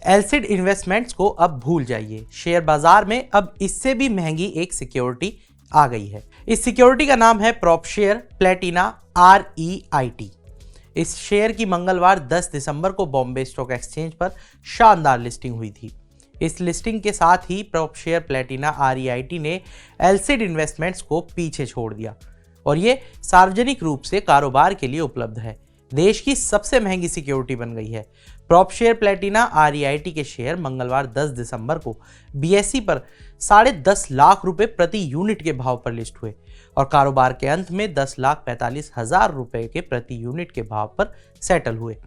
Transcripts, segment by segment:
एलसीड investments को अब भूल जाइए, शेयर बाजार में अब इससे भी महंगी एक सिक्योरिटी आ गई है। इस सिक्योरिटी का नाम है प्रॉपशेयर प्लेटिना REIT। इस शेयर की मंगलवार 10 दिसंबर को बॉम्बे स्टॉक एक्सचेंज पर शानदार लिस्टिंग हुई थी। इस लिस्टिंग के साथ ही प्रॉपशेयर प्लेटिना REIT ने एलसीड इन्वेस्टमेंट्स को पीछे छोड़ दिया और ये सार्वजनिक रूप से कारोबार के लिए उपलब्ध है। देश की सबसे महंगी सिक्योरिटी बन गई है। प्रॉपशेयर प्लेटिना REIT के शेयर मंगलवार 10 दिसंबर को BSE पर 10.5 लाख रुपए प्रति यूनिट के भाव पर लिस्ट हुए और कारोबार के अंत में 10,45,000 रुपए के प्रति यूनिट के भाव पर सेटल हुए।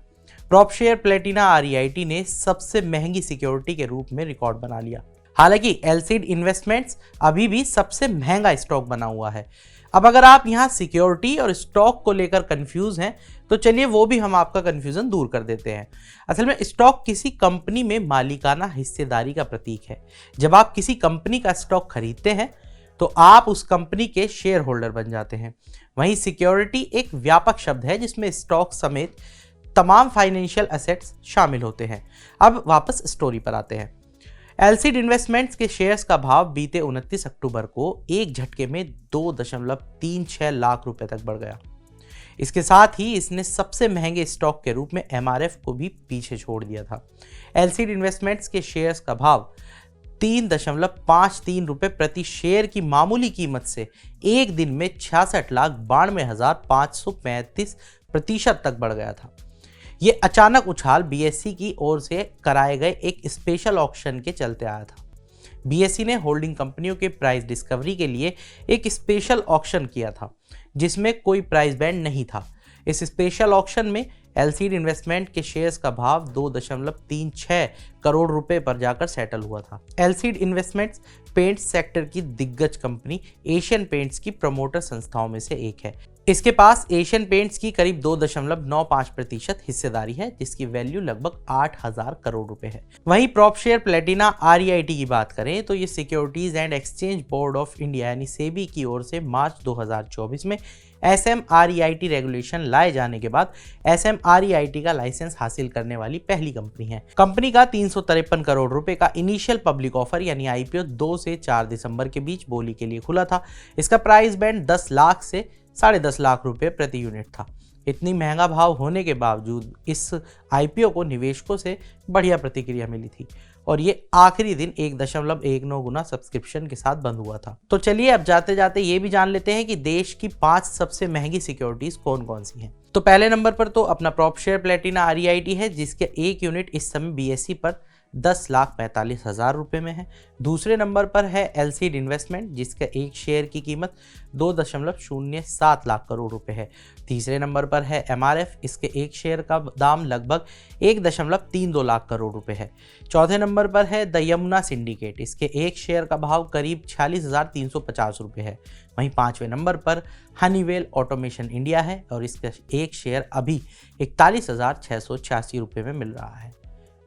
प्रॉपशेयर प्लेटिना REIT ने सबसे महंगी सिक्योरिटी के रूप में रिकॉर्ड बना लिया। हालांकि एलसीड इन्वेस्टमेंट्स अभी भी सबसे महंगा स्टॉक बना हुआ है। अब अगर आप यहाँ सिक्योरिटी और स्टॉक को लेकर कंफ्यूज हैं तो चलिए वो भी हम आपका कंफ्यूजन दूर कर देते हैं। असल में स्टॉक किसी कंपनी में मालिकाना हिस्सेदारी का प्रतीक है। जब आप किसी कंपनी का स्टॉक खरीदते हैं तो आप उस कंपनी के शेयर होल्डर बन जाते हैं। वहीं सिक्योरिटी एक व्यापक शब्द है जिसमें स्टॉक समेत तमाम फाइनेंशियल एसेट्स शामिल होते हैं। अब वापस स्टोरी पर आते हैं। एलसीड इन्वेस्टमेंट्स के शेयर्स का भाव बीते 29 अक्टूबर को एक झटके में 2.36 लाख रुपए तक बढ़ गया। इसके साथ ही इसने सबसे महंगे स्टॉक के रूप में MRF को भी पीछे छोड़ दिया था। एलसीड इन्वेस्टमेंट्स के शेयर्स का भाव 3.53 रुपए प्रति शेयर की मामूली कीमत से एक दिन में 66,92,535% तक बढ़ गया था। ये अचानक उछाल BSE की ओर से कराए गए एक स्पेशल ऑक्शन के चलते आया था। BSE ने होल्डिंग कंपनियों के प्राइस डिस्कवरी के लिए एक स्पेशल ऑक्शन किया था जिसमें कोई प्राइस बैंड नहीं था। इस स्पेशल ऑक्शन में एलसीड इन्वेस्टमेंट के शेयर्स का भाव 2.36 करोड़ रुपए पर जाकर सेटल हुआ था। एलसीड इन्वेस्टमेंट्स पेंट्स सेक्टर की दिग्गज कंपनी एशियन पेंट्स की प्रमोटर संस्थाओं में से एक है। इसके पास एशियन पेंट्स की करीब 2.95% हिस्सेदारी है जिसकी वैल्यू लगभग 8,000 करोड़ रुपए है। वहीं प्रॉपशेयर प्लेटिना REIT की बात करें तो ये securities and exchange board of India यानी सेबी की ओर से मार्च 2024 में SM-REIT रेगुलेशन लाए जाने के बाद SM-REIT का लाइसेंस हासिल करने वाली पहली कंपनी है। कंपनी का 353 करोड़ रुपए का इनिशियल पब्लिक ऑफर यानी IPO 2 से 4 दिसंबर के बीच बोली के लिए खुला था। इसका प्राइस बैंड 10 लाख से 10.5 लाख रुपए प्रति यूनिट था। इतनी महंगा भाव होने के बावजूद इस IPO को निवेशकों से बढ़िया प्रतिक्रिया मिली थी और ये आखिरी दिन 1.19 गुना सब्सक्रिप्शन के साथ बंद हुआ था। तो चलिए अब जाते जाते ये भी जान लेते हैं कि देश की 5 सबसे महंगी सिक्योरिटीज कौन कौन सी हैं। तो पहले नंबर पर तो अपना प्रॉपशेयर प्लेटिना REIT है जिसके एक यूनिट इस समय BSE पर 10,45,000 रुपए में है। दूसरे नंबर पर है एलसीड इन्वेस्टमेंट जिसका एक शेयर की कीमत 2.07 लाख करोड़ रुपए है। तीसरे नंबर पर है MRF, इसके एक शेयर का दाम लगभग 1.32 लाख करोड़ रुपए है। चौथे नंबर पर है द यमुना सिंडिकेट, इसके एक शेयर का भाव करीब 46,350 रुपए है। वहीं पांचवें नंबर पर हनीवेल ऑटोमेशन इंडिया है और इसका एक शेयर अभी 41,686 रुपए में मिल रहा है।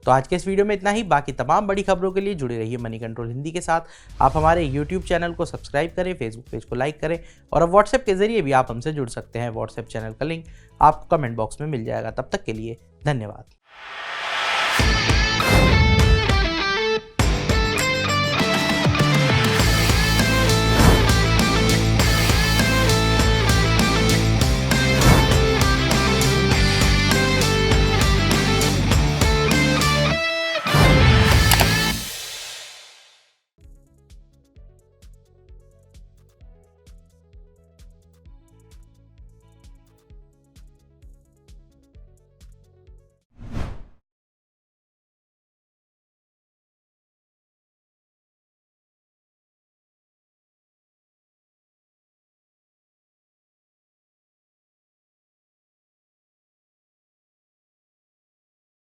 तो आज के इस वीडियो में इतना ही। बाकी तमाम बड़ी खबरों के लिए जुड़े रहिए मनी कंट्रोल हिंदी के साथ। आप हमारे YouTube चैनल को सब्सक्राइब करें, Facebook पेज को लाइक करें और अब WhatsApp के जरिए भी आप हमसे जुड़ सकते हैं। WhatsApp चैनल का लिंक आपको कमेंट बॉक्स में मिल जाएगा। तब तक के लिए धन्यवाद।